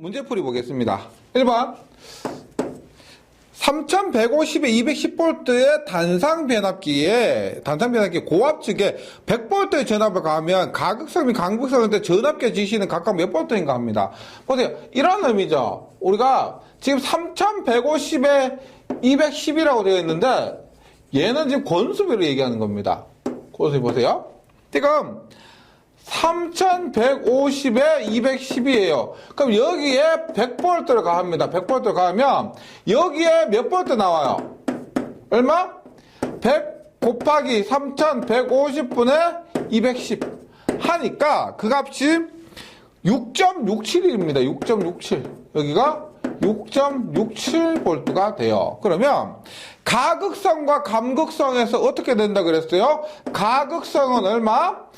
문제풀이 보겠습니다. 1번 3150에 210V의 단상 변압기에 고압 측에 100V의 전압을 가하면 가극성 및 강극성인데 전압계 지시는 각각 몇 V인가 합니다. 보세요. 이런 의미죠. 우리가 지금 3150에 210이라고 되어 있는데 얘는 지금 권수비로 얘기하는 겁니다. 권수비 보세요. 지금 3150에 210이에요. 그럼 여기에 100V를 가합니다. 100V를 가하면 여기에 몇 V 나와요? 얼마? 100 곱하기 3150분의 210 하니까 그 값이 6.67입니다. 6.67. 여기가 6.67V가 돼요. 그러면 가극성과 감극성에서 어떻게 된다 그랬어요? 가극성은 얼마?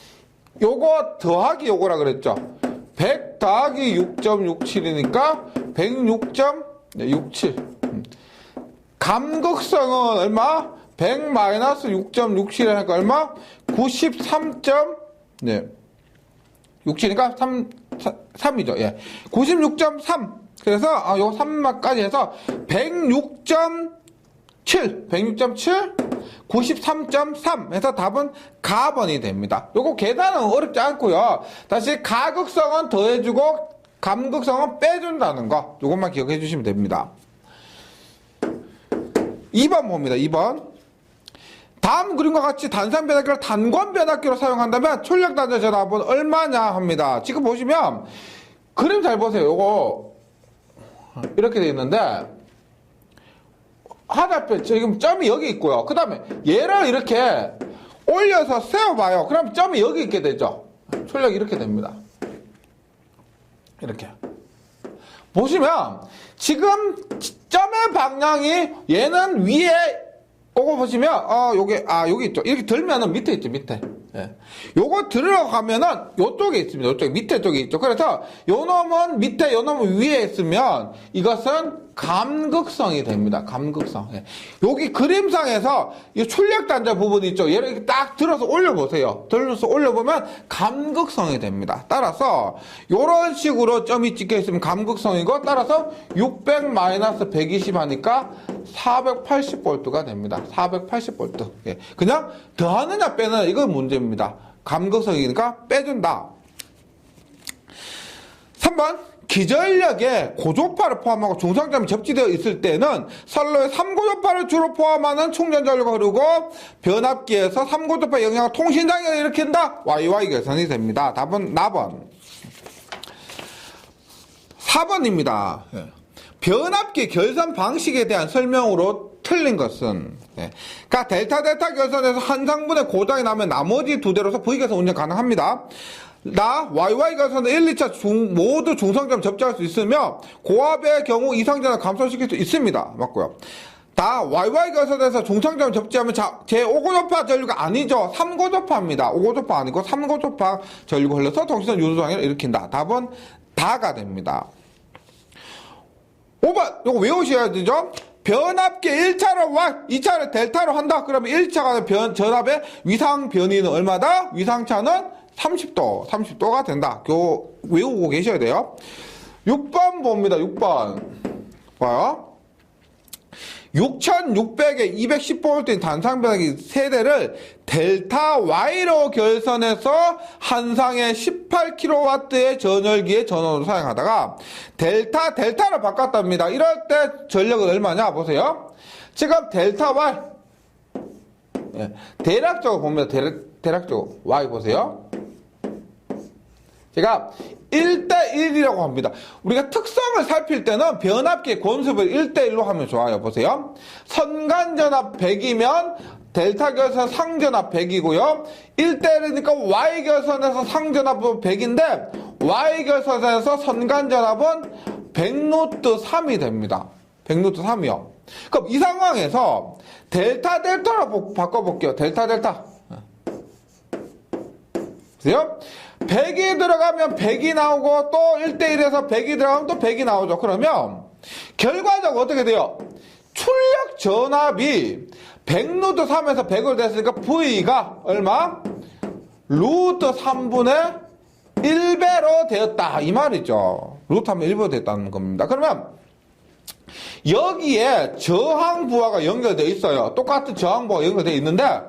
요거 더하기 요거라 그랬죠. 100 더하기 6.67이니까 106.67. 감극성은 얼마? 100 마이너스 6.67이니까 얼마? 93. 67이니까 3이죠. 예. 96.3. 그래서 요 3까지 해서 106.7. 93.3 해서 답은 가번이 됩니다. 요거 계산은 어렵지 않고요. 다시 가극성은 더해주고 감극성은 빼준다는 거 요것만 기억해 주시면 됩니다. 2번 봅니다. 2번 다음 그림과 같이 단상 변압기를 단권 변압기로 사용한다면 출력 단자 전압은 얼마냐 합니다. 지금 보시면 그림 잘 보세요. 요거 이렇게 되어 있는데 하나표 지금 점이 여기 있고요. 그 다음에 얘를 이렇게 올려서 세워봐요. 그럼 점이 여기 있게 되죠. 출력이 이렇게 됩니다. 이렇게 보시면 지금 점의 방향이 얘는 위에 오고 보시면 요게 여기 있죠. 이렇게 들면은 밑에 있죠. 밑에. 예. 요거 들어가면은 요쪽에 있습니다. 요쪽에 밑에 쪽에 있죠. 그래서 요 놈은 밑에 요 놈은 위에 있으면 이것은 감극성이 됩니다. 감극성. 예. 여기 그림상에서 이 출력 단자 부분이 있죠. 얘를 이렇게 딱 들어서 올려보세요. 들어서 올려보면 감극성이 됩니다. 따라서 요런 식으로 점이 찍혀 있으면 감극성이고 따라서 600 마이너스 120 하니까 480V가 됩니다. 480V. 예. 그냥 더하느냐 빼느냐 이건 문제입니다. 감극성이니까 빼준다. 3번 기전력에 고조파를 포함하고 중상점이 접지되어 있을 때는 선로에 3고조파를 주로 포함하는 충전전류가 흐르고 변압기에서 3고조파 영향을 통신장애를 일으킨다. YY 결선이 됩니다. 답은 나번. 4번입니다. 변압기 결선 방식에 대한 설명으로 틀린 것은 그러니까 델타 결선에서 한 상분의 고장이 나면 나머지 두 대로서 V결선 운전 가능합니다. YY 결선은 1, 2차 모두 중상점 접지할 수 있으며 고압의 경우 이상전을 감소시킬 수 있습니다. 맞고요. YY 결선에서 중상점 접지하면 제5고조파 전류가 아니죠. 3고조파입니다. 5고조파 아니고 3고조파 전류가 흘러서 통신선 유도장애를 일으킨다. 답은 다가 됩니다. 5번 요거 외우셔야 되죠. 변압기 1차로 Y, 2차를 델타로 한다. 그러면 1차가 전압의 위상 변이는 얼마다? 위상차는 30도가 된다. 외우고 계셔야 돼요. 6번 봅니다. 6번. 봐요. 6600에 210V인 단상 변압기 세대를 델타 Y로 결선해서 한 상에 18kW의 전열기의 전원으로 사용하다가 델타로 바꿨답니다. 이럴 때 전력은 얼마냐 보세요. 지금 델타 Y 대략적으로 봅니다. 대략적으로 Y 보세요. 제가 1대1이라고 합니다. 우리가 특성을 살필 때는 변압기의 권수를 1대1로 하면 좋아요. 보세요. 선간전압 100이면 델타 결선 상전압 100이고요. 1대1이니까 Y 결선에서 상전압은 100인데 Y 결선에서 선간전압은 100루트 3이 됩니다. 100루트 3이요. 그럼 이 상황에서 델타로 바꿔볼게요. 델타. 보세요. 100이 들어가면 100이 나오고 또 1대1에서 100이 들어가면 또 100이 나오죠. 그러면 결과적으로 어떻게 돼요? 출력 전압이 100루트 3에서 100으로 됐으니까 V가 얼마? 루트 3분의 1배로 되었다 이 말이죠. 루트 하면 1보다 됐다는 겁니다. 그러면 여기에 저항부하가 연결되어 있어요. 똑같은 저항부가 연결되어 있는데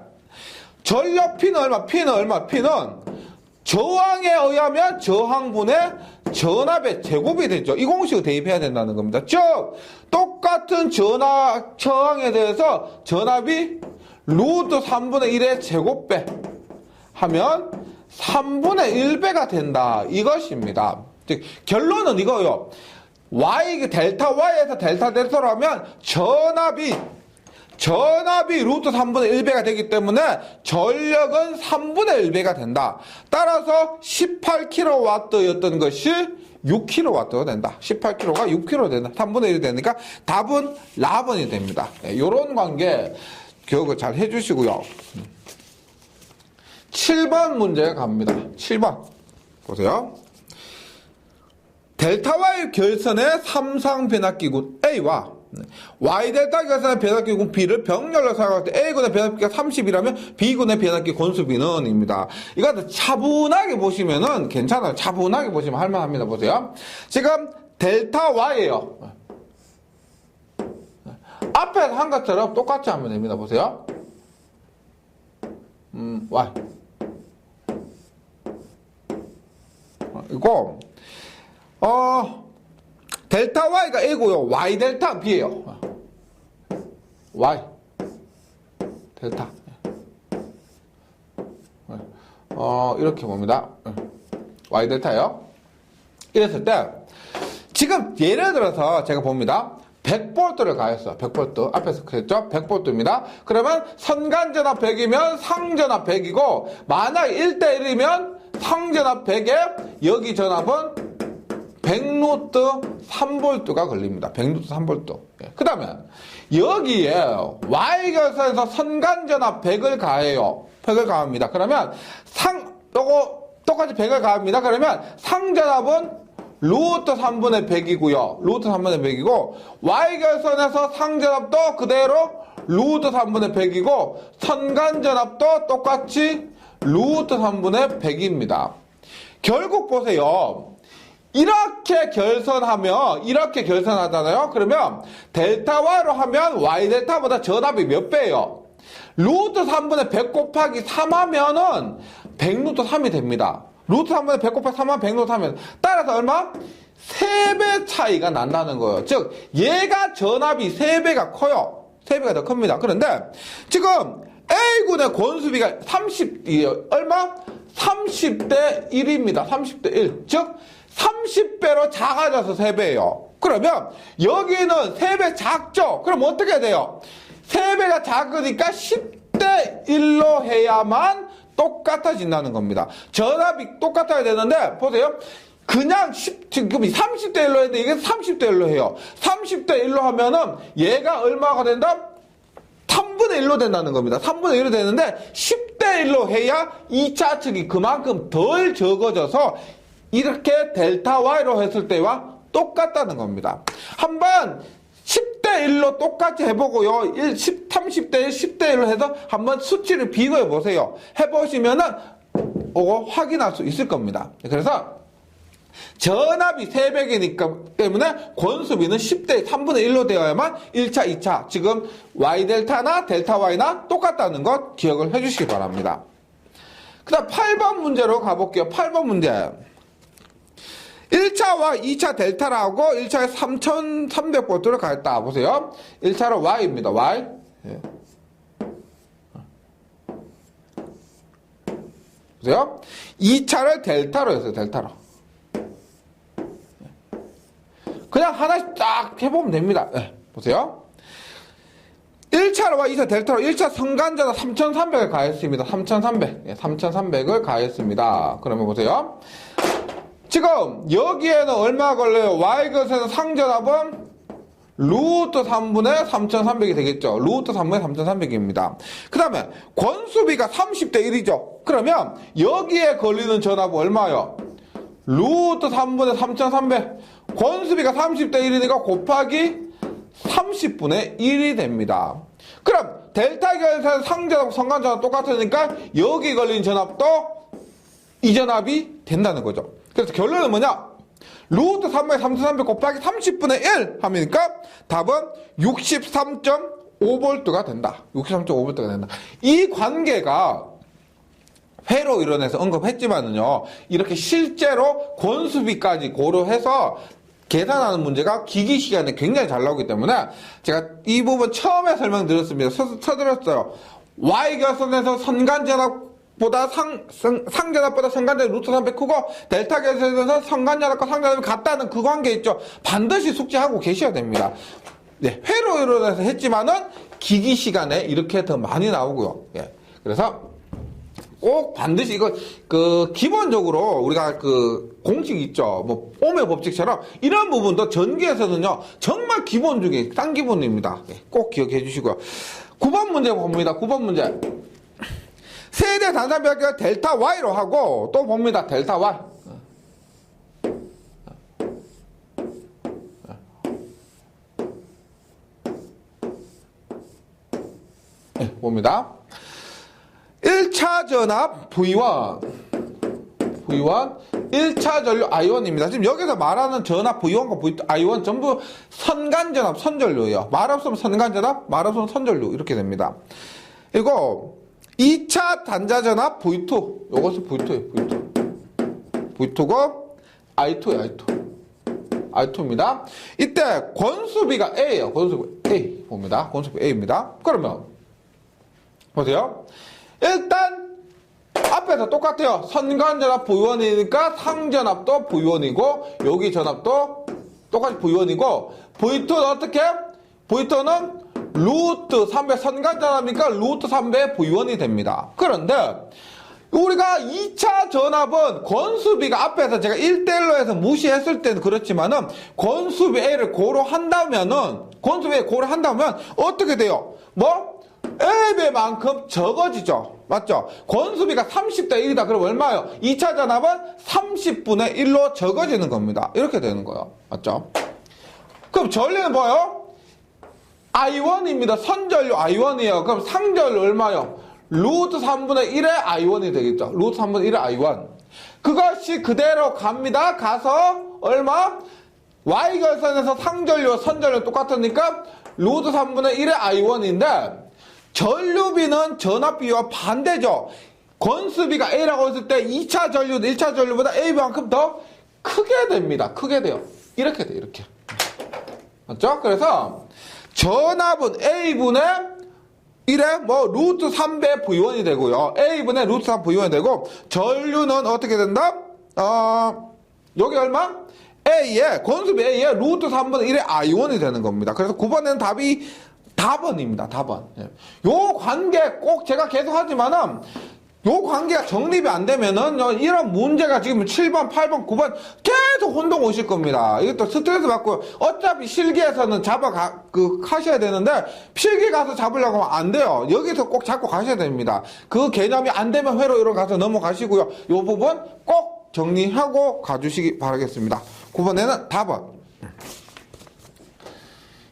전력 P는 얼마? P는 저항에 의하면 저항분의 전압의 제곱이 되죠. 이 공식을 대입해야 된다는 겁니다. 즉 똑같은 저항에 대해서 전압이 루트 3분의 1의 제곱배 하면 3분의 1배가 된다. 이것입니다. 즉 결론은 이거예요. 델타 Y에서 델타 델타로 하면 전압이 루트 3분의 1배가 되기 때문에 전력은 3분의 1배가 된다. 따라서 18kW였던 것이 6kW가 된다. 18kW가 6kW 된다. 3분의 1이 되니까 답은 라번이 됩니다. 이런 관계 기억을 잘 해주시고요. 7번 문제 갑니다. 7번 보세요. 델타 Y 결선의 삼상 변압기군 A와 Y 델타 결선의 변압기군 B를 병렬로 사용할 때 A군의 변압기가 30이라면 B군의 변압기 권수 B는 입니다. 이거 차분하게 보시면은 괜찮아요. 차분하게 보시면 할만합니다. 보세요. 지금 델타 Y예요. 앞에서 한 것처럼 똑같이 하면 됩니다. 보세요. Y. 이거 델타 Y가 A고요. Y 델타 B예요. Y 델타. 이렇게 봅니다. Y 델타요. 이랬을 때 지금 예를 들어서 제가 봅니다. 100V를 가했어요. 100V. 앞에서 그랬죠? 100V입니다. 그러면 선간전압 100이면 상전압 100이고 만약 1대1이면 상전압 100에 여기 전압은 100루트 3V가 걸립니다. 100루트 3V. 그 다음에 여기에 Y결선에서 선간전압 100을 가해요. 100을 가합니다. 그러면 요거 똑같이 100을 가합니다. 그러면 상전압은 루트 3분의 100이고요. 루트 3분의 100이고 Y결선에서 상전압도 그대로 루트 3분의 100이고 선간전압도 똑같이 루트 3분의 100입니다. 결국 보세요. 이렇게 결선하잖아요. 그러면 델타 Y로 하면 Y 델타보다 전압이 몇 배예요? 루트 3분의 100 곱하기 3 하면은 100루트 3이 됩니다. 루트 3분의 100 곱하기 3 하면 100루트 3이 따라서 얼마? 3배 차이가 난다는 거예요. 즉 얘가 전압이 3배가 커요. 3배가 더 큽니다. 그런데 지금 A군의 권수비가 얼마? 30대 1입니다. 30대 1. 즉 30배로 작아져서 3배예요. 그러면 여기는 3배 작죠? 그럼 어떻게 해야 돼요? 3배가 작으니까 10대 1로 해야만 똑같아진다는 겁니다. 전압이 똑같아야 되는데 보세요. 그냥 지금 30대 1로 했는데 이게 30대 1로 해요. 30대 1로 하면은 얘가 얼마가 된다? 3분의 1로 된다는 겁니다. 3분의 1로 되는데 10대 1로 해야 2차 측이 그만큼 덜 적어져서 이렇게 델타 Y로 했을 때와 똑같다는 겁니다. 한번 10대 1로 똑같이 해보고요. 30대 1, 10대 1로 해서 한번 수치를 비교해 보세요. 해보시면은 이거 확인할 수 있을 겁니다. 그래서 전압이 3배이니까 때문에 권수비는 10대 3분의 1로 되어야만 1차, 2차 지금 Y 델타나 델타 Y나 똑같다는 것 기억을 해주시기 바랍니다. 그 다음 8번 문제로 가볼게요. 8번 문제. 1차와 2차 델타라고 1차에 3300V를 가했다. 보세요. 1차로 Y입니다. Y. 예. 보세요. 2차를 델타로 했어요. 델타로. 그냥 하나씩 딱 해보면 됩니다. 예. 보세요. 1차로와 2차 델타로 1차 선간전압 3300을 가했습니다. 3300. 예, 3300을 가했습니다. 그러면 보세요. 지금 여기에는 얼마 걸려요? Y것에는 상전압은 루트 3분의 3300이 되겠죠. 루트 3분의 3300입니다. 그 다음에 권수비가 30대 1이죠. 그러면 여기에 걸리는 전압은 얼마요? 루트 3분의 3300. 권수비가 30대 1이니까 곱하기 30분의 1이 됩니다. 그럼 델타 결선 상전압, 선간전압 똑같으니까 여기 걸린 전압도 이 전압이 된다는 거죠. 그래서 결론은 뭐냐? 루트 3분의 3300 곱하기 30분의 1 하니까 답은 63.5V가 된다. 63.5V가 된다. 이 관계가 회로 이론에서 언급했지만은요, 이렇게 실제로 권수비까지 고려해서 계산하는 문제가 기기 시간에 굉장히 잘 나오기 때문에 제가 이 부분 처음에 설명드렸습니다. 서드렸어요. Y결선에서 선간전압보다 상전압보다 선간전압 루트 300 크고 델타 결선에서 선간전압과 상전압이 같다는 그 관계 있죠. 반드시 숙지하고 계셔야 됩니다. 네, 회로 이론에서 했지만은 기기 시간에 이렇게 더 많이 나오고요. 예. 그래서 꼭 반드시 이거 기본적으로 우리가 공식 있죠. 뭐 오메 법칙처럼 이런 부분도 전기에서는요 정말 기본 중에 딴 기본입니다. 꼭 기억해 주시고요. 9번 문제 봅니다. 9번 문제. 세대 단산비합계가 델타 Y로 하고 또 봅니다. 델타 Y. 네, 봅니다. 1차 전압 V1, 1차 전류 I1입니다. 지금 여기서 말하는 전압 V1과 V2, I1 전부 선간전압, 선전류예요. 말 없으면 선간전압, 말 없으면 선전류 이렇게 됩니다. 그리고 2차 단자전압 V2, 요것은 V2예요. V2고 I2예요. I2입니다. 이때 권수비가 A예요. 권수비 A 봅니다. 권수비 A입니다. 그러면 보세요. 일단 앞에서 똑같아요. 선간전압 V1이니까 상전압도 V1이고 여기 전압도 똑같이 V1이고 V2는 어떻게? V2는 루트 3배 선간전압이니까 루트 3배 V1이 됩니다. 그런데 우리가 2차 전압은 권수비가 앞에서 제가 1대1로 해서 무시했을 때는 그렇지만은 권수비 A를 고려한다면은 권수비 A 고려한다면 어떻게 돼요? 뭐? A배만큼 적어지죠. 맞죠? 권수비가 30대 1이다. 그럼 얼마예요? 2차 전압은 30분의 1로 적어지는 겁니다. 이렇게 되는 거예요. 맞죠? 그럼 전류는 뭐예요? I1입니다. 선전류 I1이에요. 그럼 상전류 얼마예요? 루트 3분의 1의 I1이 되겠죠. 루트 3분의 1의 I1. 그것이 그대로 갑니다. 가서 얼마? Y결선에서 상전류와 선전류 똑같으니까 루트 3분의 1의 I1인데 전류비는 전압비와 반대죠. 권수비가 A라고 했을 때 2차 전류는 1차 전류보다 A만큼 더 크게 됩니다. 크게 돼요. 이렇게 돼요. 이렇게. 맞죠? 그래서 전압은 A분의 1에 뭐 루트 3배 V1이 되고요. A분의 루트 3 V1이 되고 전류는 어떻게 된다? 여기 얼마? A에 권수비 A에 루트 3분의 1의 I1이 되는 겁니다. 그래서 9번에는 답이 답원입니다. 답원. 요 관계 꼭 제가 계속 하지만은 요 관계가 정립이 안 되면은 이런 문제가 지금 7번, 8번, 9번 계속 혼동 오실 겁니다. 이것도 스트레스 받고 어차피 실기에서는 하셔야 되는데 필기 가서 잡으려고 하면 안 돼요. 여기서 꼭 잡고 가셔야 됩니다. 그 개념이 안 되면 회로 이런 가서 넘어가시고요. 요 부분 꼭 정리하고 가주시기 바라겠습니다. 9번에는 답원.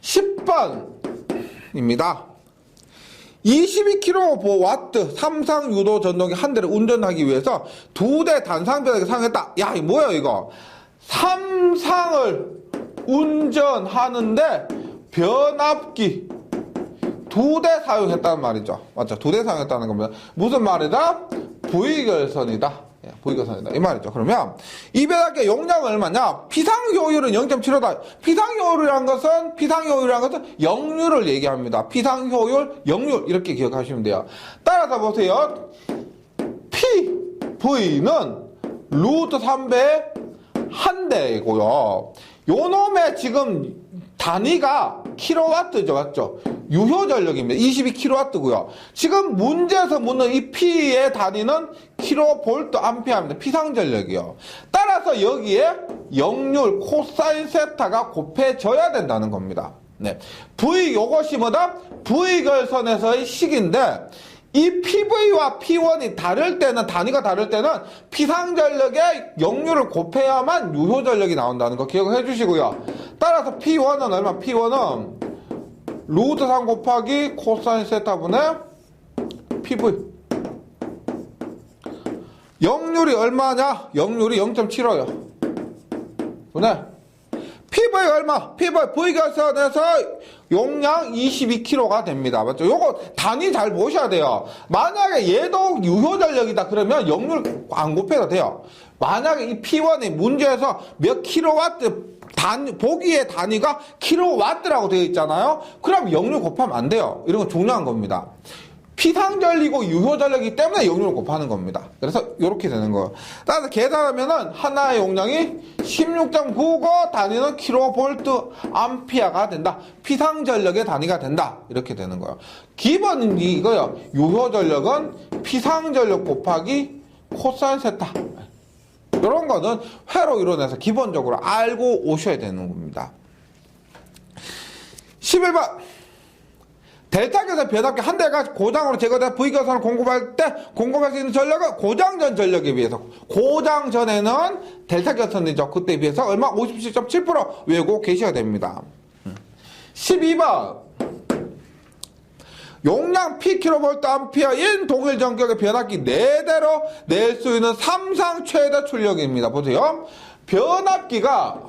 10번입니다. 22kW 삼상 유도 전동기 한 대를 운전하기 위해서 2대 단상변압기 사용했다. 야, 이 뭐야 이거? 삼상을 운전하는데 변압기 2대 사용했다는 말이죠. 맞죠? 2대 사용했다는 겁니다. 무슨 말이다? V결선이다. V결선이다. 이 말이죠. 그러면 이 변압기의 용량은 얼마냐? 피상효율은 0.75다. 피상효율이라는 것은 역률을 얘기합니다. 피상효율, 역률 이렇게 기억하시면 돼요. 따라서 보세요. V는 루트 3배의 한 대이고요. 요 놈의 지금 단위가 킬로와트죠. 맞죠? 유효전력입니다. 22kW고요. 지금 문제에서 묻는 이 P의 단위는 킬로볼트 암페어입니다. 피상전력이요. 따라서 여기에 역률 코사인 세타가 곱해져야 된다는 겁니다. 네. V 요것이 뭐다? V결선에서의 식인데 이 PV와 P1이 다를 때는 단위가 다를 때는 피상전력의 역률을 곱해야만 유효전력이 나온다는 거 기억해 주시고요. 따라서 P1은 얼마? P1은 루트 3 곱하기 코사인 세타분의 PV. 역률이 얼마냐? 역률이 0.75요. 분해 PV 얼마? PV V결선에서 용량 22kg가 됩니다. 맞죠? 요거 단위 잘 보셔야 돼요. 만약에 얘도 유효전력이다 그러면 역률 안 곱해도 돼요. 만약에 이 P1이 문제에서 몇 킬로와트 보기의 단위가 킬로와트라고 되어 있잖아요. 그럼 역률 곱하면 안 돼요. 이런 건 중요한 겁니다. 피상전력이고 유효전력이기 때문에 역률을 곱하는 겁니다. 그래서 이렇게 되는 거예요. 따라서 계산하면은 하나의 용량이 16.99 단위는 킬로볼트 암피아가 된다. 피상전력의 단위가 된다. 이렇게 되는 거예요. 기본은 이거요. 유효전력은 피상전력 곱하기 코사인 세타. 이런 거는 회로 이론에서 기본적으로 알고 오셔야 되는 겁니다. 11번. 델타계산 변압기 한 대가 고장으로 제거돼 V결선을 공급할 때 공급할 수 있는 전력은 고장전 전력에 비해서 고장전에는 델타계산이죠. 그때에 비해서 얼마? 57.7% 외우고 계셔야 됩니다. 12번 용량 PkVA인 동일 전격의 변압기 4대로 낼 수 있는 삼상 최대 출력입니다. 보세요. 변압기가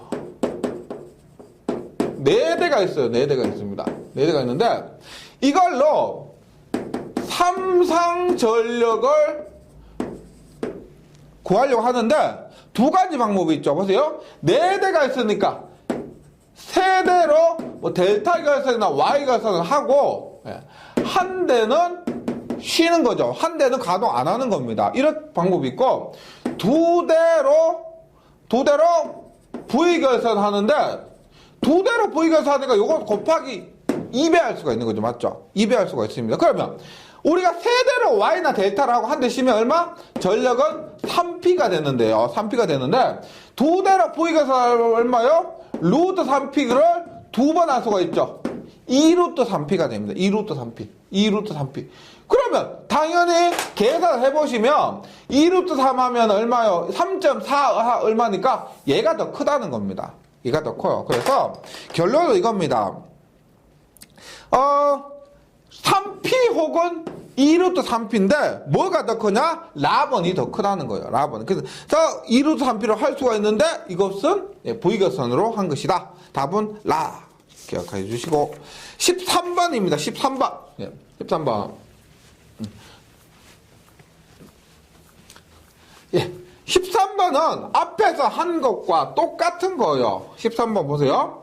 4대가 있어요. 4대가 있습니다. 4대가 있는데 이걸로 삼상 전력을 구하려고 하는데 두 가지 방법이 있죠. 보세요. 4대가 있으니까 3대로 뭐 델타 결선이나 Y 결선을 하고 한 대는 쉬는 거죠. 한 대는 가동 안 하는 겁니다. 이런 방법이 있고 두 대로 V 결선 하는데 두 대로 V 결선 하니까 요거 곱하기 2배 할 수가 있는 거죠. 맞죠? 2배 할 수가 있습니다. 그러면 우리가 세대로 Y나 델타를 하고 한 대 쉬면 얼마? 전력은 3P가 되는데요. 3P가 되는데 두 대로 V가 얼마요? 루트 3P를 두 번 할 수가 있죠. 2루트 3P가 됩니다. 2루트 3P. 2루트 3P. 그러면 당연히 계산을 해보시면 2루트 3 하면 얼마요? 3.4 얼마니까 얘가 더 크다는 겁니다. 얘가 더 커요. 그래서 결론은 이겁니다. 3P 혹은 2루트 3P인데 뭐가 더 크냐? 라번이 더 크다는 거예요. 라번. 그래서 2루트 3P로 할 수가 있는데 이것은 V결선으로 한 것이다. 답은 라. 기억해 주시고 13번입니다. 13번. 13번. 예. 13번은 앞에서 한 것과 똑같은 거예요. 13번 보세요.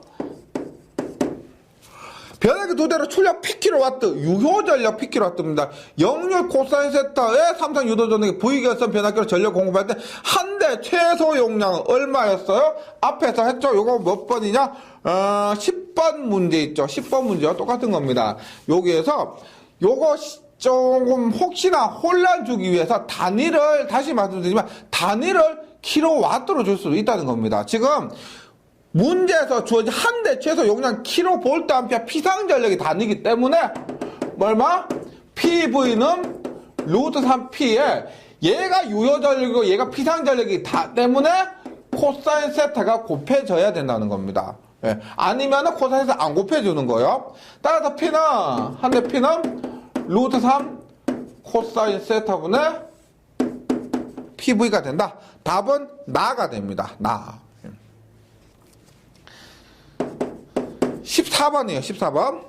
변압기 두 대로 출력 PkW, 유효전력 PkW입니다. 역률 코사인 세타의 삼상 유도전력의 V결선 변압기로 전력 공급할 때 한 대 최소 용량은 얼마였어요? 앞에서 했죠? 요거 몇 번이냐? 10번 문제 있죠? 10번 문제와 똑같은 겁니다. 여기에서 요거 조금 혹시나 혼란 주기 위해서 단위를 다시 말씀드리지만 단위를 킬로와트로 줄 수도 있다는 겁니다. 지금 문제에서 주어진 한 대 최소 용량 킬로볼트 암페어 피상전력이 단위이기 때문에 얼마? PV는 루트 3P에 얘가 유효전력이고 얘가 피상전력이기 때문에 코사인 세타가 곱해져야 된다는 겁니다. 예. 아니면은 코사인 세타 안 곱해주는 거예요. 따라서 P는 한 대 P는 루트 3 코사인 세타분의 PV가 된다. 답은 나가 됩니다. 나. 14번이에요. 14번.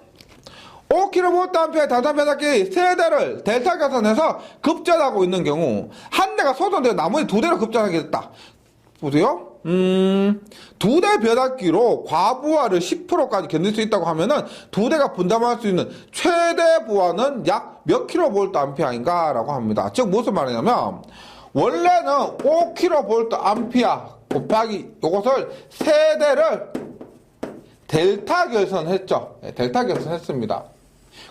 5kVA 단산 변압기 세 대를 델타 계산해서 급전하고 있는 경우 한 대가 소전되어 나머지 두 대로 급전하게 됐다. 보세요. 두 대 변압기로 과부하를 10%까지 견딜 수 있다고 하면은 두 대가 분담할 수 있는 최대 부하는 약 몇 kVA인가 라고 합니다. 즉 무슨 말이냐면 원래는 5kVA 곱하기 이것을 세 대를 델타 결선했죠. 네, 델타 결선했습니다.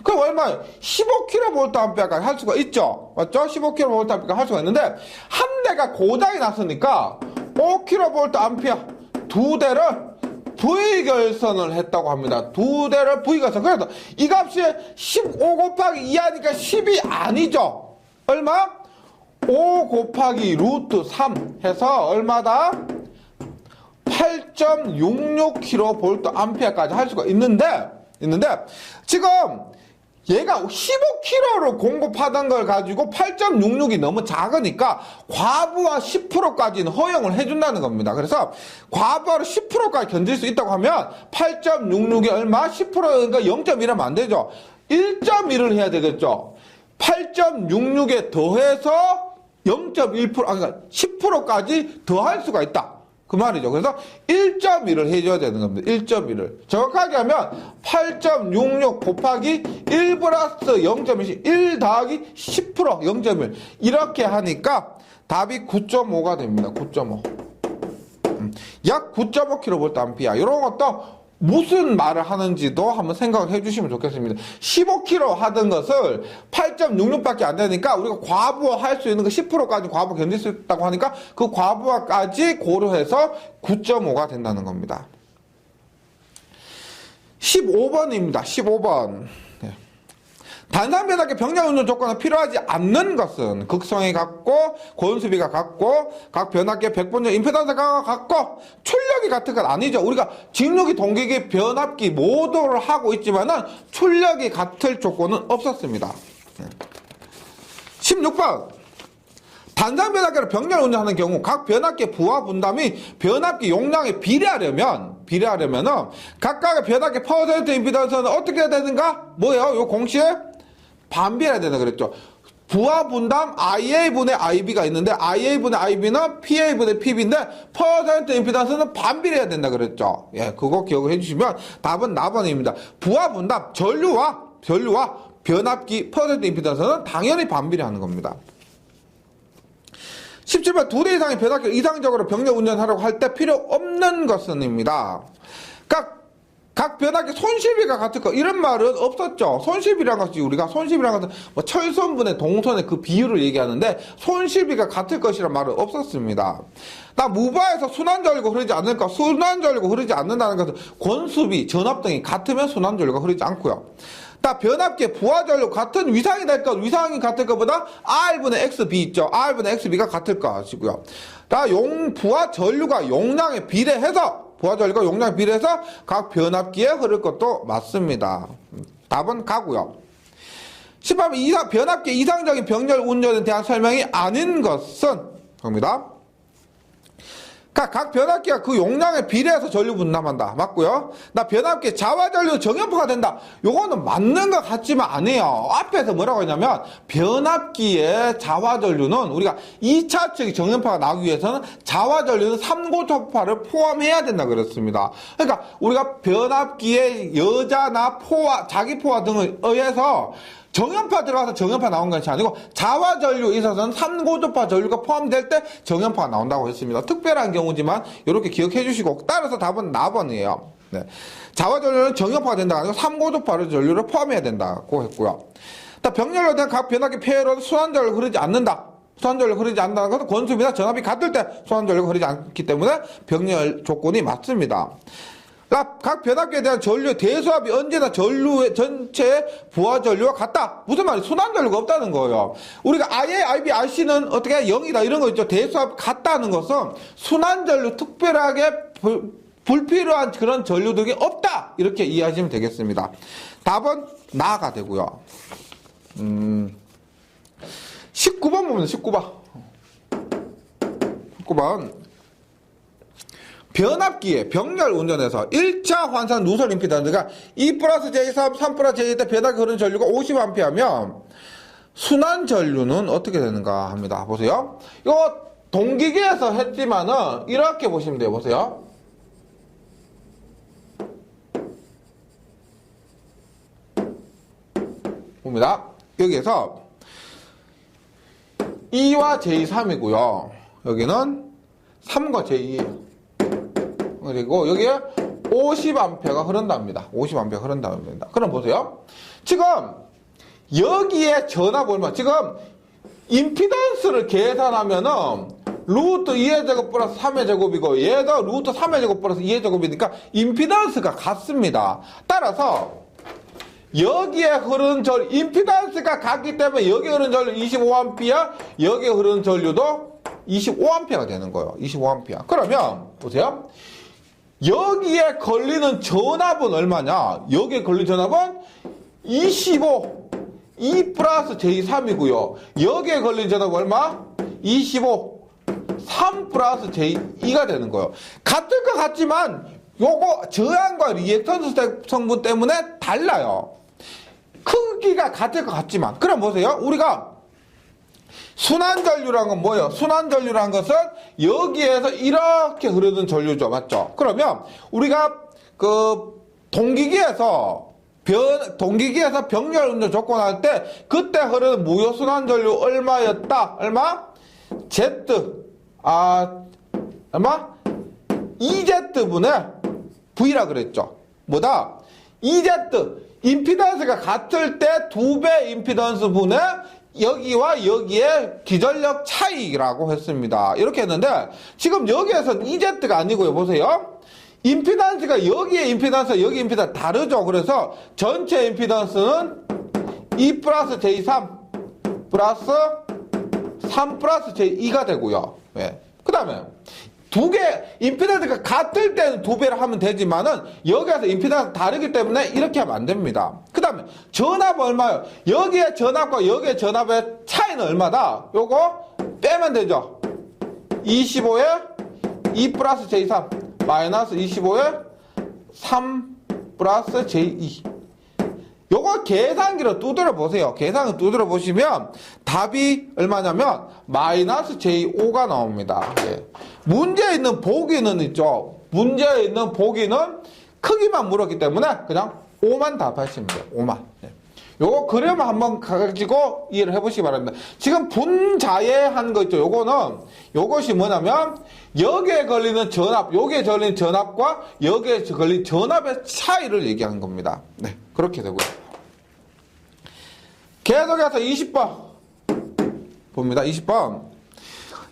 그럼 얼마예요? 15kVA까지 할 수가 있죠. 맞죠? 15kVA까지 할 수가 있는데 한 대가 고장이 났으니까 5kVA 두 대를 V결선을 했다고 합니다. 두 대를 V결선. 그래서 이 값이 15 곱하기 2 하니까 10이 아니죠. 얼마? 5 곱하기 루트 3 해서 얼마다? 8.66kVA까지 할 수가 있는데 지금 얘가 15kg로 공급하던 걸 가지고 8.66이 너무 작으니까 과부하 10%까지는 허용을 해준다는 겁니다. 그래서 과부하로 10%까지 견딜 수 있다고 하면 8.66이 얼마? 10%니까 0.1하면 안 되죠. 1.1을 해야 되겠죠. 8.66에 더해서 0.1%, 그러니까 10%까지 더할 수가 있다. 그 말이죠. 그래서 1.1을 해줘야 되는 겁니다. 1.1을. 정확하게 하면 8.66 곱하기 1 플러스 0.1, 1 더하기 10%, 0.1. 이렇게 하니까 답이 9.5가 됩니다. 9.5. 약 9.5kVA. 이런 것도 무슨 말을 하는지도 한번 생각을 해주시면 좋겠습니다. 15kg 하던 것을 8.66밖에 안 되니까 우리가 과부하 할 수 있는 거 10%까지 과부하 견딜 수 있다고 하니까 그 과부하까지 고려해서 9.5가 된다는 겁니다. 15번입니다. 15번. 단상 변압기 병량 운전 조건은 필요하지 않는 것은 극성이 같고 고온수비가 같고 각 변압기의 100분의 임피던스 강화가 같고 출력이 같은 건 아니죠. 우리가 직류기, 동기기, 변압기 모두를 하고 있지만은 출력이 같을 조건은 없었습니다. 16번. 단상 변압기를 병렬 운전하는 경우 각 변압기의 부하 분담이 변압기 용량에 비례하려면은 각각의 변압기 퍼센트 임피던스는 어떻게 해야 되는가? 뭐예요? 요 공식? 반비해야 된다 그랬죠. 부하 분담 IA분의 IB가 있는데 IA분의 IB는 PA분의 PB인데 퍼센트 임피던스는 반비례해야 된다 그랬죠. 예, 그거 기억을 해주시면 답은 나번입니다. 부하 분담 전류와 변압기 퍼센트 임피던스는 당연히 반비례하는 겁니다. 17번 2대 이상의 변압기를 이상적으로 병력 운전하려고 할 때 필요 없는 것은입니다. 각 변압기 손실비가 같을 것 이런 말은 없었죠. 손실비란 것이 우리가 손실비란 것은 뭐 철선분의 동선의 그 비율을 얘기하는데 손실비가 같을 것이란 말은 없었습니다. 무바에서 순환전류가 흐르지 않을 것, 순환전류가 흐르지 않는다는 것은 권수비, 전압 등이 같으면 순환전류가 흐르지 않고요. 변압기의 부하전류 같은 위상이 될 것, 위상이 같을 것보다 R분의 XB 있죠. R분의 XB가 같을 것이고요. 부하전류가 용량에 비례해서 부하전류가 용량에 비례해서 각 변압기에 흐를 것도 맞습니다. 답은 가고요. 18번 변압기 이상적인 병렬 운전에 대한 설명이 아닌 것은 겁니다. 각 변압기가 그 용량에 비례해서 전류 분담한다. 맞고요. 변압기 자화전류 정연파가 된다. 요거는 맞는 것 같지만 아니에요. 앞에서 뭐라고 했냐면 변압기의 자화전류는 우리가 2차 측이 정연파가 나오기 위해서는 자화전류는 3고토파를 포함해야 된다 그랬습니다. 그러니까 우리가 변압기의 여자나 포화, 자기 포화 등을 의해서 정연파 들어가서 정연파 나온 것이 아니고 자화전류에 있어서는 3고조파 전류가 포함될 때 정연파가 나온다고 했습니다. 특별한 경우지만 이렇게 기억해 주시고 따라서 답은 나번이에요. 네. 자화전류는 정연파가 된다가 아니고 3고조파 전류를 포함해야 된다고 했고요. 병렬로 된 각 변압기 폐해로는 순환전류가 흐르지 않는다. 순환전류가 흐르지 않는다는 것은 권수비나 전압이 같을 때 순환전류가 흐르지 않기 때문에 병렬 조건이 맞습니다. 각 변압기에 대한 전류의 대수압이 언제나 전류의 전체 부하 전류와 같다. 무슨 말이에요? 순환 전류가 없다는 거예요. 우리가 IA, IB, RC는 어떻게 0이다 이런 거 있죠. 대수압 같다는 것은 순환 전류 특별하게 불필요한 그런 전류들이 없다. 이렇게 이해하시면 되겠습니다. 답은 나가 되고요. 19번 보면 19번. 변압기의 병렬 운전에서 1차 환산 누설 임피던스가 2 플러스 J3, 3 플러스 J 때 변압기 흐르는 전류가 50A면 순환 전류는 어떻게 되는가 합니다. 보세요. 이거 동기계에서 했지만은 이렇게 보시면 돼요. 보세요. 봅니다. 여기에서 2와 J3이고요. 여기는 3과 J2예요. 그리고 여기에 50A가 흐른답니다. 50A가 흐른답니다. 그럼 보세요. 지금 여기에 전압 얼마? 지금 임피던스를 계산하면은 루트 2의 제곱 플러스 3의 제곱이고 얘도 루트 3의 제곱 플러스 2의 제곱이니까 임피던스가 같습니다. 따라서 여기에 흐르는 전류, 임피던스가 같기 때문에 여기에 흐르는 전류 25A, 여기에 흐르는 전류도 25A가 되는 거예요. 25A. 그러면 보세요. 여기에 걸리는 전압은 얼마냐? 여기에 걸리는 전압은 25, 2 플러스 j3이고요. 여기에 걸린 전압 얼마? 25, 3 플러스 j2가 되는 거예요. 같을 것 같지만 요거 저항과 리액턴스 성분 때문에 달라요. 크기가 같을 것 같지만. 그럼 보세요. 우리가 순환전류란 건 뭐예요? 순환전류란 것은 여기에서 이렇게 흐르는 전류죠. 맞죠? 그러면 우리가 그 동기기에서 병렬 운전 조건할 때 그때 흐르는 무효 순환전류 얼마였다? 얼마? Z 얼마? EZ분의 V라 그랬죠. 뭐다? EZ 임피던스가 같을 때 2배 임피던스 분의 여기와 여기의 기전력 차이라고 했습니다. 이렇게 했는데 지금 여기에서는 EZ가 아니고요. 보세요. 임피던스가 여기에 임피던스 여기 임피던스 다르죠. 그래서 전체 임피던스는 2 플러스 J3 플러스 3 플러스 J2가 되고요. 네. 그 다음에 두 개 임피던스가 같을 때는 2배를 하면 되지만은 여기에서 임피던스 다르기 때문에 이렇게 하면 안 됩니다. 그 다음에 전압 얼마요? 여기에 전압과 여기에 전압의 차이는 얼마다? 요거 빼면 되죠. 25에 2 플러스 J3 마이너스 25에 3 플러스 J2. 요거 계산기로 두드려 보세요. 계산기 두드려 보시면 답이 얼마냐면 마이너스 J5가 나옵니다. 예. 문제에 있는 보기는 있죠. 문제에 있는 보기는 크기만 물었기 때문에 그냥 5만 답하시면 돼요. 5만. 예. 요거 그림 한번 가지고 이해를 해보시기 바랍니다. 지금 분자예한 거 있죠. 요것이 뭐냐면 여기에 걸리는 전압, 여기에 걸리는 전압과 여기에 걸린 전압의 차이를 얘기하는 겁니다. 네, 그렇게 되고요. 계속해서 20번 봅니다. 20번.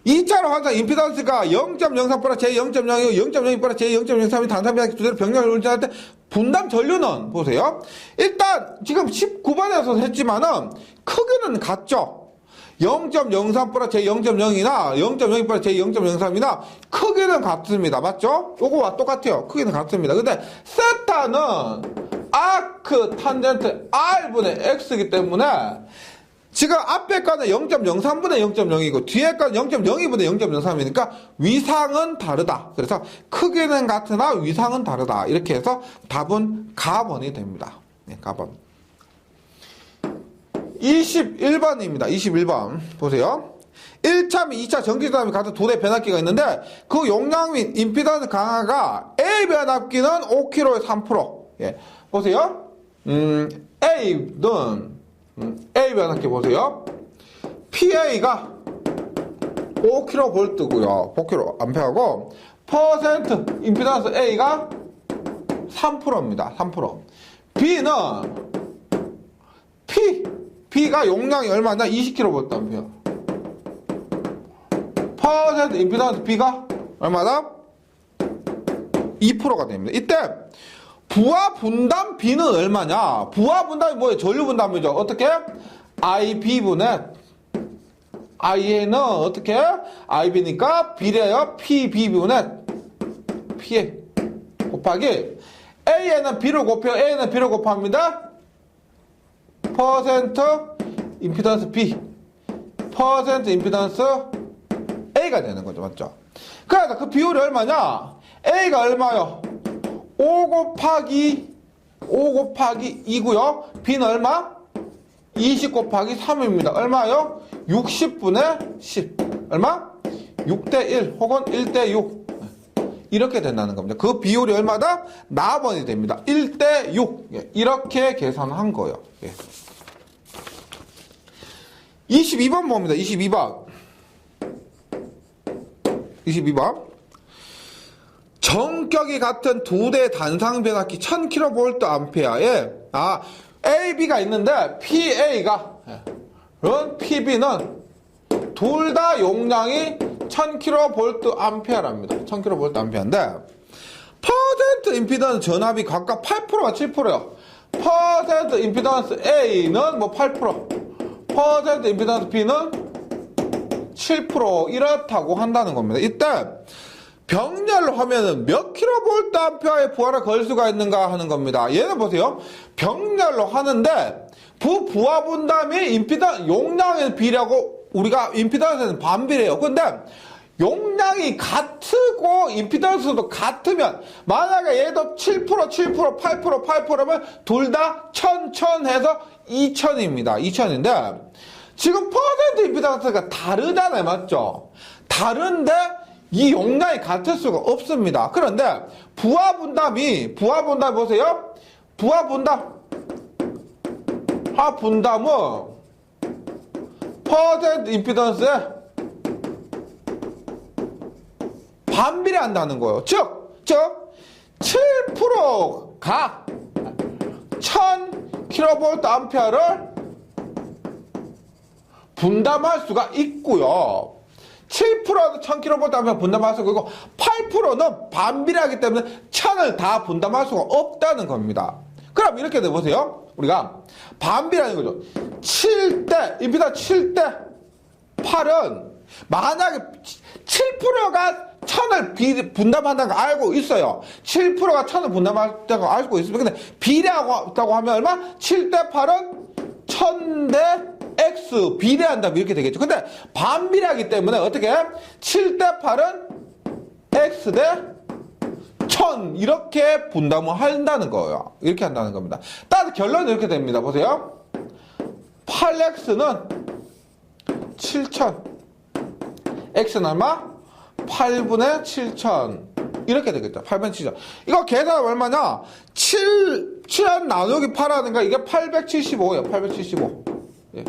2차로 항상 임피던스가 0.03 플러스 J0.02, 0.02 플러스 J0.03이 단산비하기 두대로 병렬을 운전할 때 분담 전류는 보세요. 일단 지금 19번에서 했지만은 크기는 같죠. 0.03 플러스 J0.0이나 0.02 플러스 J0.03이나 크기는 같습니다. 맞죠? 요거와 똑같아요. 크기는 같습니다. 근데 세타는 아크 탄젠트 R분의 X이기 때문에 지금 앞에 거는 0.03분의 0.0이고 뒤에 거는 0.02분의 0.03이니까 위상은 다르다. 그래서 크기는 같으나 위상은 다르다. 이렇게 해서 답은 가번이 됩니다. 네, 가번. 21번입니다. 21번 보세요. 1차 및 2차 전기전압이 같은 두 대 변압기가 있는데 그 용량 및 임피던스 강화가 A 변압기는 5kg에 3%. 예. 보세요. A는 A 변압기 보세요. PA가 5kV고요. 5kA하고 퍼센트 임피던스 A가 3%입니다. 3%. B는 B가 용량이 얼마냐? 20kVA. 퍼센트 임피던스 B가 얼마다? 2%가 됩니다. 이때 부하 분담 B는 얼마냐? 부하 분담이 뭐예요? 전류 분담이죠. 어떻게? IB분의 IA는 어떻게? IB니까 B래요. PB분의 PA 곱하기 A에는 B를 곱해요. A는 B를 곱합니다. 퍼센트 임피던스 B 퍼센트 임피던스 A가 되는 거죠. 맞죠? 그래서 그 비율이 얼마냐? A가 얼마요? 5 곱하기 2고요. B는 얼마? 20 곱하기 3입니다. 얼마요? 60분의 10. 얼마? 6대 1 혹은 1대 6. 이렇게 된다는 겁니다. 그 비율이 얼마다? 나번이 됩니다. 1대 6. 이렇게 계산한 거예요. 22번 봅니다. 22번. 정격이 같은 두 대 단상 변압기 1000kVA에 AB가 있는데 PA가 PB는 둘 다 용량이 1000kVA입니다. 1000kVA인데 퍼센트 임피던스 전압이 각각 8%와 7%예요. 퍼센트 임피던스 A는 8%, 퍼센트 임피던스 B는 7% 이렇다고 한다는 겁니다. 이때 병렬로 하면은 몇 킬로볼트 암페어의 부하를 걸 수가 있는가 하는 겁니다. 얘는 보세요. 병렬로 하는데 부하 분담이 용량에 비례하고 우리가 임피던스는 반비례해요. 근데 용량이 같고 임피던스도 같으면 만약에 얘도 7%, 7%, 8%, 8%면 둘 다 1000 해서 2000입니다. 2000인데 지금 퍼센트 임피던스가 다르잖아요. 맞죠? 다른데 이 용량이 같을 수가 없습니다. 그런데 부하 분담 보세요. 부하 분담은 퍼센트 임피던스에 반비례한다는 거예요. 즉 7%가 1000kV 암페어를 분담할 수가 있고요. 7%도 1000kV 암페어 분담할 수가 있고 8%는 반비례하기 때문에 1000을 다 분담할 수가 없다는 겁니다. 그럼 이렇게 돼보세요. 우리가 반비례하는 거죠. 7대 임피던스 7대 8은 만약에 7%가 1000을 분담한다는 거 알고 있어요. 7%가 1000을 분담한다는 거 알고 있습니다. 근데 비례하고 있다고 하면 얼마? 7대 8은 1000대 X 비례한다 이렇게 되겠죠. 근데 반비례하기 때문에 어떻게? 7대 8은 X 대 1000 이렇게 분담을 한다는 거예요. 이렇게 한다는 겁니다. 따라서 결론은 이렇게 됩니다. 보세요. 8X는 7000 X는 얼마? 8분의 7000 이렇게 되겠죠. 8분의 7000 이거 계산하면 얼마냐? 7 나누기 8 하는가 이게 875예요. 875 예.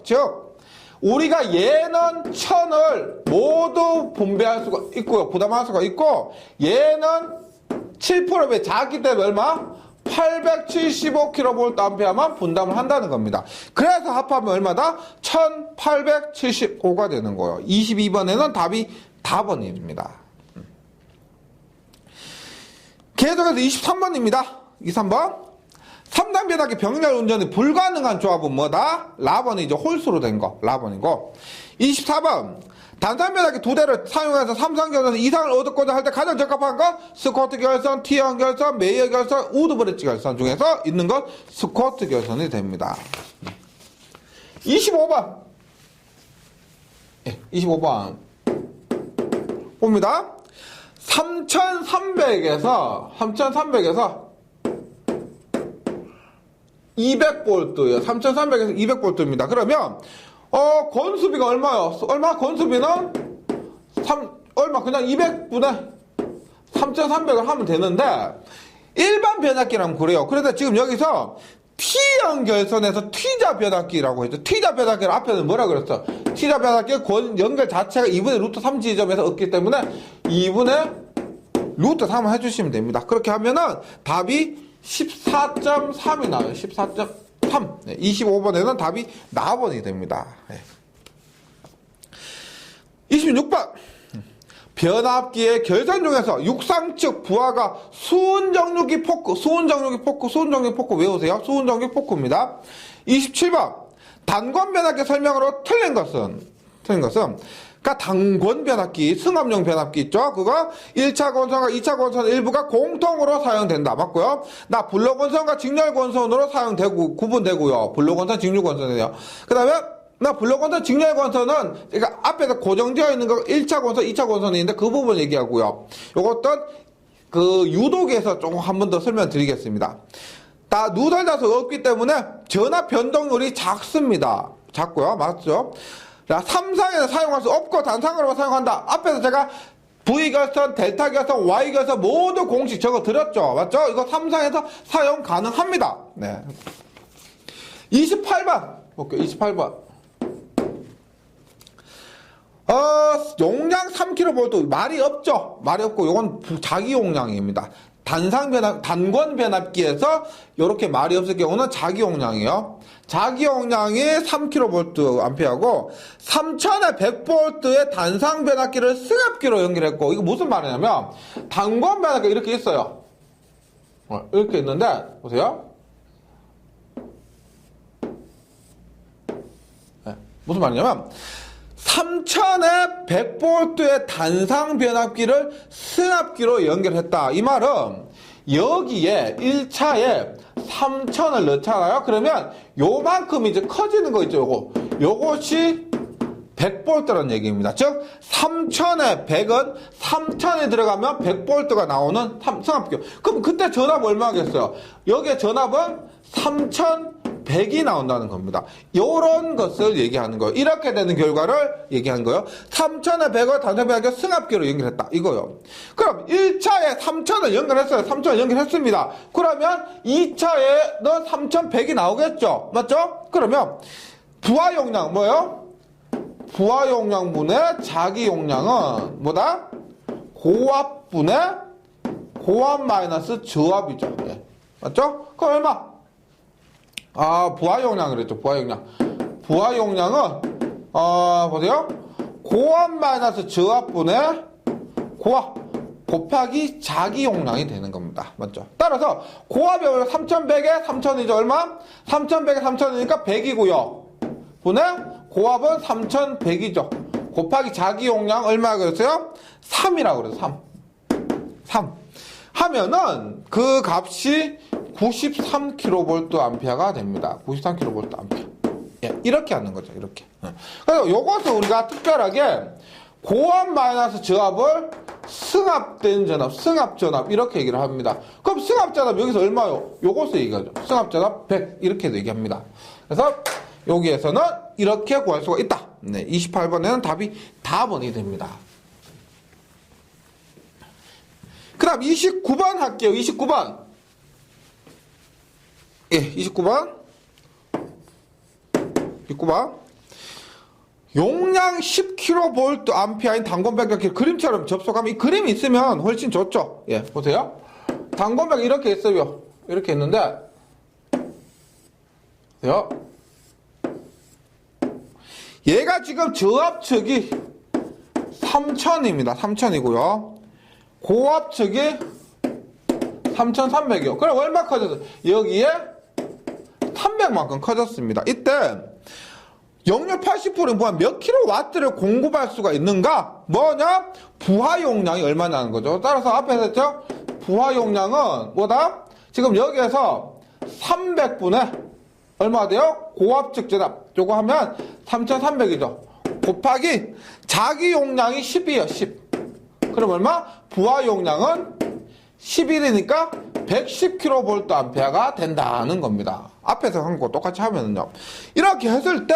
즉 우리가 얘는 1000을 모두 분배할 수가 있고요. 부담할 수가 있고 얘는 7%배 작기 때문에 얼마? 875kVA만 분담을 한다는 겁니다. 그래서 합하면 얼마다? 1875가 되는 거예요. 22번에는 답이 답원입니다. 계속해서 23번입니다. 23번. 3단 변압기 병렬 운전이 불가능한 조합은 뭐다? 라번이죠. 홀수로 된 거. 라번이고. 24번. 단산 변압기 두 대를 사용해서 삼성 결선 이상을 얻고자 할 때 가장 적합한 건 스쿼트 결선, T형 결선, 메이어 결선, 우드 브릿지 결선 중에서 있는 건 스쿼트 결선이 됩니다. 25번. 25번. 봅니다. 3300에서 200V예요. 3300에서 200V입니다. 그러면 건수비가 얼마요? 얼마? 건수비는 얼마? 그냥 200분의 3300을 하면 되는데 일반 변압기라면 그래요. 그래서 지금 여기서 T형 결선에서 T자 변압기라고 했죠. T자 변압기를 앞에는 뭐라 그랬어? T자 변압기의 연결 자체가 2분의 루트 3 지점에서 얻기 때문에 2분의 루트 3을 해주시면 됩니다. 그렇게 하면은 답이 14.3이 나와요. 14.3. 네, 25번에는 답이 나번이 됩니다. 네. 26번. 변압기의 결선 중에서 육상 측 부하가 수은정류기 포크 외우세요. 수은정류기 포크입니다. 27번. 단권 변압기 설명으로 틀린 것은 그러니까 단권 변압기, 승합용 변압기 있죠? 그거 1차 권선과 2차 권선 일부가 공통으로 사용된다. 맞고요. 블록 권선과 직렬 권선으로 사용되고 구분되고요. 블록 권선, 직렬 권선이에요. 그다음에 블록 권선, 직렬 권선은 그러니까 앞에서 고정되어 있는 거 1차 권선, 2차 권선이 있는데 그 부분 얘기하고요. 요것도 그 유도기에서 조금 한 번 더 설명드리겠습니다. 누설자수가 없기 때문에 전압 변동률이 작습니다. 작고요. 맞죠? 자, 3상에는 사용할 수 없고 단상으로만 사용한다. 앞에서 제가 V결선, 델타결선, Y결선 모두 공식 적어 드렸죠. 맞죠? 이거 3상에서 사용 가능합니다. 네. 28번. 볼게요. 28번. 용량 3kV 말이 없죠. 말이 없고 요건 자기 용량입니다. 단권 변압기에서 이렇게 말이 없을 경우는 자기 용량이에요. 자기 용량이 3kVA고 3000에 100V의 단상 변압기를 승합기로 연결했고 이거 무슨 말이냐면 단권 변압기 이렇게 있어요. 이렇게 있는데 보세요. 네, 무슨 말이냐면 3000의 100V의 단상 변압기를 승합기로 연결했다. 이 말은 여기에 1차에 3000을 넣잖아요. 그러면 요만큼 이제 커지는 거 있죠. 요것이 100V라는 얘기입니다. 즉 3000에 100은 3000이 들어가면 100V가 나오는 승합기. 그럼 그때 전압 얼마겠어요? 여기에 전압은 3100이 나온다는 겁니다. 요런 것을 얘기하는 거예요. 이렇게 되는 결과를 얘기한 거예요. 3000에 100을 단상변압기 승합기로 연결했다. 이거요. 그럼 1차에 3000을 연결했어요. 3000을 연결했습니다. 그러면 2차에는 3100이 나오겠죠. 맞죠? 그러면 부하 용량 뭐예요? 부하 용량분의 자기 용량은 뭐다? 고압분의 고압 마이너스 저압이죠. 예. 맞죠? 그럼 얼마? 부하 용량 그랬죠. 부하 용량. 부하 용량은 보세요. 고압 마이너스 저압분의 고압 곱하기 자기 용량이 되는 겁니다. 맞죠? 따라서 고압이 3100에 3000이죠. 얼마? 3100에 3000이니까 100이고요. 분의 고압은 3100이죠. 곱하기 자기 용량 얼마 그랬어요? 3이라고 그랬어요. 3 하면은 그 값이 93kVA가 됩니다. 93kVA. 예, 이렇게 하는 거죠. 이렇게. 그래서 요것을 우리가 특별하게 고압 마이너스 저압을 승합된 전압, 승합 전압 이렇게 얘기를 합니다. 그럼 승합 전압 여기서 얼마요? 요것을 얘기하죠. 승합 전압 100 이렇게도 얘기합니다. 그래서 여기에서는 이렇게 구할 수가 있다. 네, 28번에는 답이 다번이 됩니다. 그 다음 29번 할게요. 29번. 예, 29번. 용량 10kVA인 단권백작기 그림처럼 접속하면 이 그림이 있으면 훨씬 좋죠. 예, 보세요. 단권백 이렇게 있어요. 이렇게 있는데, 보세요. 얘가 지금 저압 측이 3000입니다. 3000이고요. 고압 측이 3300이요. 그럼 얼마 커졌어요? 여기에 300만큼 커졌습니다. 이때 역률 80%는 뭐야? 몇 킬로와트를 공급할 수가 있는가? 뭐냐? 부하 용량이 얼마냐는 거죠. 따라서 앞에서 했죠? 부하 용량은 뭐다? 지금 여기에서 300분의 얼마가 돼요? 고압 측 전압. 요거 하면 3300이죠. 곱하기 자기 용량이 10이에요. 10. 그럼 얼마? 부하 용량은 11이니까 110kVA가 된다는 겁니다. 앞에서 한 거 똑같이 하면은요. 이렇게 했을 때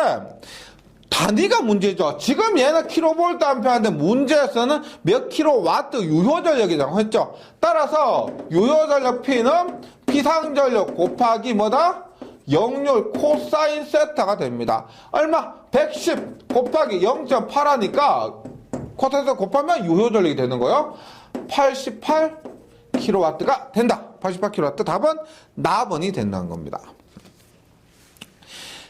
단위가 문제죠. 지금 얘는 kVA인데 문제에서는 몇 킬로와트 유효전력이라고 했죠. 따라서 유효전력 P는 피상전력 곱하기 뭐다? 역률 코사인 세타가 됩니다. 얼마? 110 곱하기 0.8 하니까 코사인 곱하면 유효전력이 되는 거예요. 88kW가 된다. 88kW. 답은 나번이 된다는 겁니다.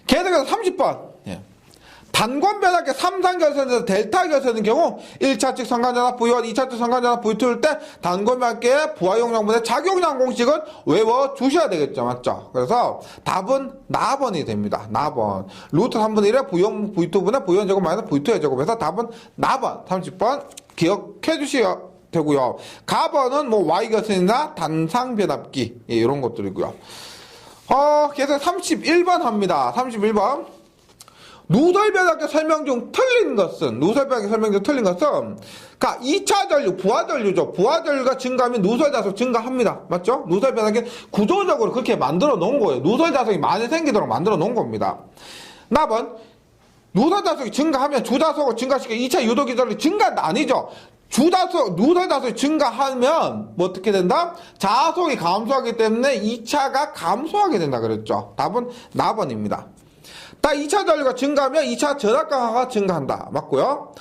계속해서 30번. 예. 단권변압기 3단 결선에서 델타 결선인 경우 1차 측 상관전압 V1, 2차 측 상관전압 V2일 때 단권변압기의 부하 용량분의 작용량 공식은 외워 주셔야 되겠죠. 맞죠? 그래서 답은 나번이 됩니다. 나번. 루트 3분의 1에 V1, V2분의 V1 제곱 마이너스 V2의 제곱에서 답은 나번. 30번 기억해 주셔야 되고요. 가번은 뭐 Y결선이나 단상변압기 예, 이런 것들이고요. 계속 31번 합니다. 31번. 누설변압기 설명 중 틀린 것은, 누설변압기 설명 중 틀린 것은, 그니까 2차 전류, 부하전류죠. 부하전류가 증가하면 누설자석 증가합니다. 맞죠? 누설변압기 구조적으로 그렇게 만들어 놓은 거예요. 누설자석이 많이 생기도록 만들어 놓은 겁니다. 나번, 누설자석이 증가하면 주자석을 증가시켜 2차 유도기전력이 증가한다. 아니죠. 누설자석이 증가하면 뭐 어떻게 된다? 자속이 감소하기 때문에 2차가 감소하게 된다 그랬죠. 답은 나번입니다. 딱 2차 전류가 증가하면 2차 전압 강화가 증가한다. 맞고요.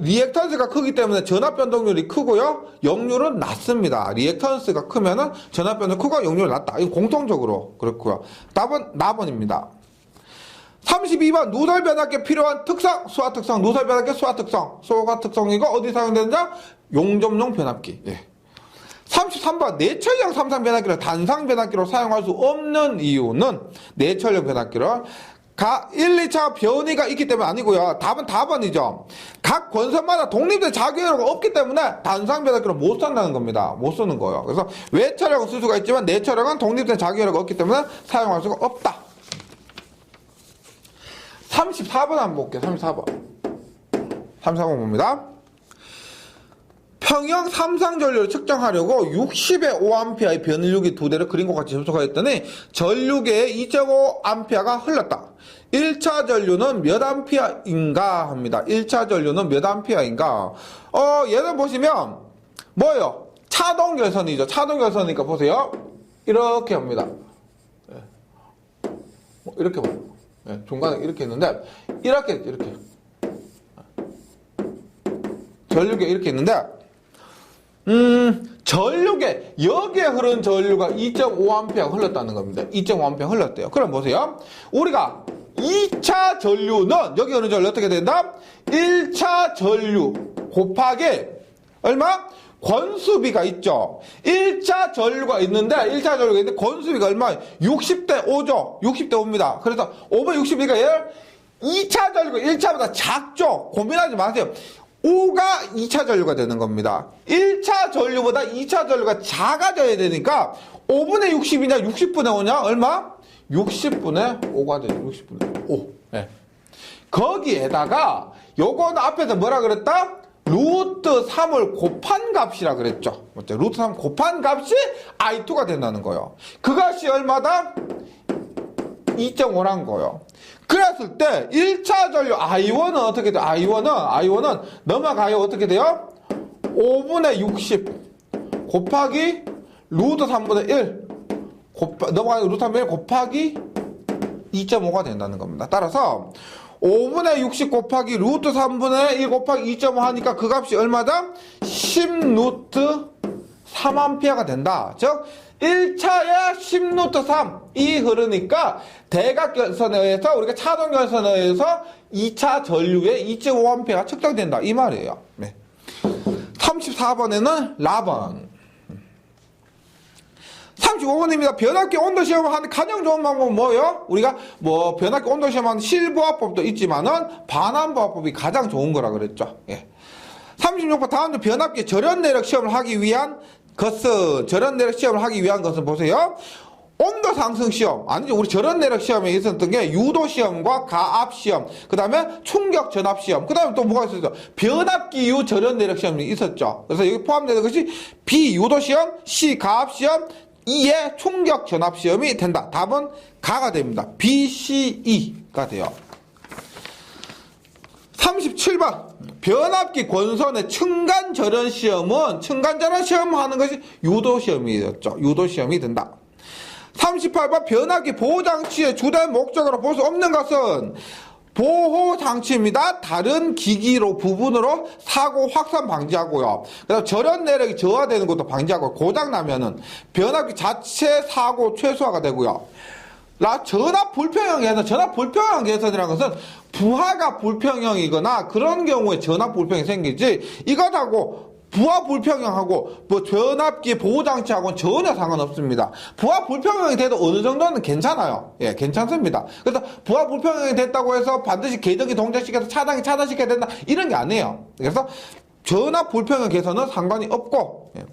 리액턴스가 크기 때문에 전압 변동률이 크고요. 역률은 낮습니다. 리액턴스가 크면은 전압 변동률이 크고 역률이 낮다. 이거 공통적으로 그렇고요. 답은 나번입니다. 32번 누설변압기에 필요한 특성, 수화 특성, 누설변압기 수화 특성, 수화 특성이고 어디 사용되는지 용접용 변압기. 예. 33번 내철형 삼상 변압기를 단상 변압기로 사용할 수 없는 이유는 내철형 변압기를 1, 2차 변이가 있기 때문에 아니고요. 답은 4번이죠. 각 권선마다 독립된 자기회로가 없기 때문에 단상 변압기를 못 쓴다는 겁니다. 못 쓰는 거예요. 그래서 외차량은 쓸 수가 있지만 내차량은 독립된 자기회로가 없기 때문에 사용할 수가 없다. 34번 한번 볼게요. 34번 봅니다. 평형 삼상 전류를 측정하려고 60의 5A의 변율기 두 대를 그림과 같이 접속하였더니 전류계에 2.5A가 흘렀다. 1차 전류는 몇 암피아인가 합니다. 1차 전류는 몇 암피아인가? 얘는 보시면 뭐예요? 차동 결선이죠. 차동 결선이니까 보세요. 이렇게 합니다. 이렇게 봐요. 중간에 이렇게 있는데 이렇게 전류계 이렇게 있는데 전류계 여기에 흐른 전류가 2.5A 흘렀다는 겁니다. 2.5A 흘렀대요. 그럼 보세요. 우리가 2차 전류는 여기 흐른 전류 어떻게 된다? 1차 전류 곱하기 얼마? 권수비가 있죠. 1차 전류가 있는데 권수비가 얼마? 60대 5죠. 60대 5입니다. 그래서 560이니까 얘를 2차 전류가 1차보다 작죠. 고민하지 마세요. 5가 2차 전류가 되는 겁니다. 1차 전류보다 2차 전류가 작아져야 되니까 5분의 60이냐 60분의 5냐 얼마? 60분의 5가 되죠. 60분의 5. 네. 거기에다가 요거는 앞에서 뭐라 그랬다? 루트 3을 곱한 값이라 그랬죠. 맞죠? 루트 3 곱한 값이 I2가 된다는 거예요. 그 값이 얼마다? 2.5란 거예요. 그랬을 때 1차 전류 I1은 어떻게 돼요? I1은 넘어가요. 어떻게 돼요? 5분의 60 곱하기 루트 3분의 1 넘어가요. 루트 3분의 1 곱하기 2.5가 된다는 겁니다. 따라서 5분의 60 곱하기 루트 3분의 1 곱하기 2.5 하니까 그 값이 얼마다? 10루트 3A가 된다. 즉 1차에 10루트 3이 흐르니까 대각결선에 의해서 우리가 차동결선에 의해서 2차 전류에 2.5A가 측정된다. 이 말이에요. 네. 34번에는 라번. 35번입니다. 변압기 온도 시험을 하는 가장 좋은 방법은 뭐예요? 우리가 변압기 온도 시험하는 실부하법도 있지만은 반환부하법이 가장 좋은 거라 그랬죠. 예. 36번 다음 주 변압기 절연 내력 시험을 하기 위한 것은 보세요. 온도 상승 시험, 아니죠. 우리 절연 내력 시험에 있었던 게 유도 시험과 가압 시험, 그 다음에 충격 전압 시험, 그 다음에 또 뭐가 있었죠? 변압기 유 절연 내력 시험이 있었죠. 그래서 여기 포함되는 것이 B 유도 시험, C 가압 시험, E의 충격 전압 시험이 된다. 답은 가가 됩니다. B, C, E가 돼요. 37번 변압기 권선의 층간 절연 시험은 하는 것이 유도 시험이었죠. 유도 시험이 된다. 38번 변압기 보호장치의 주된 목적으로 볼 수 없는 것은 보호장치입니다. 다른 기기로 부분으로 사고 확산 방지하고요. 그다음 절연 내력이 저하되는 것도 방지하고 고장나면은 변압기 자체 사고 최소화가 되고요. 전압 불평형 개선이라는 것은 부하가 불평형이거나 그런 경우에 전압 불평이 생기지 이것하고 부하 불평형하고 변압기 보호장치하고는 전혀 상관없습니다. 부하 불평형이 돼도 어느 정도는 괜찮아요. 예, 괜찮습니다. 그래서 부하 불평형이 됐다고 해서 반드시 계정기 동작시켜서 차단시켜야 된다 이런 게 아니에요. 그래서 전압 불평형 개선은 상관이 없고. 예.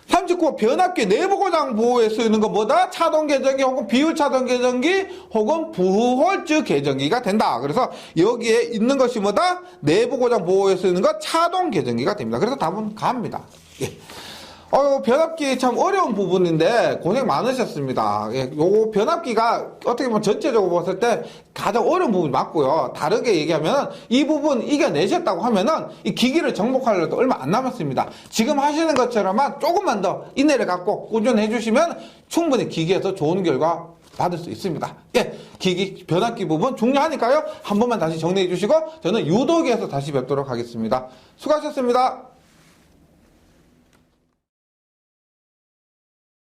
39번 변압기 내부 고장 보호에 쓰이는 건 뭐다? 차동 계정기 혹은 비율 차동 계정기 혹은 부홀즈 계정기가 된다. 그래서 여기에 있는 것이 뭐다? 내부 고장 보호에 쓰이는 것 차동 계정기가 됩니다. 그래서 답은 가입니다. 예. 변압기 참 어려운 부분인데 고생 많으셨습니다. 예, 요거 변압기가 어떻게 보면 전체적으로 봤을 때 가장 어려운 부분이 맞고요. 다르게 얘기하면 이 부분 이겨내셨다고 하면은 이 기기를 정복하려도 얼마 안 남았습니다. 지금 하시는 것처럼만 조금만 더 인내를 갖고 꾸준히 해주시면 충분히 기기에서 좋은 결과 받을 수 있습니다. 예, 변압기 부분 중요하니까요. 한 번만 다시 정리해 주시고 저는 유도기에서 다시 뵙도록 하겠습니다. 수고하셨습니다.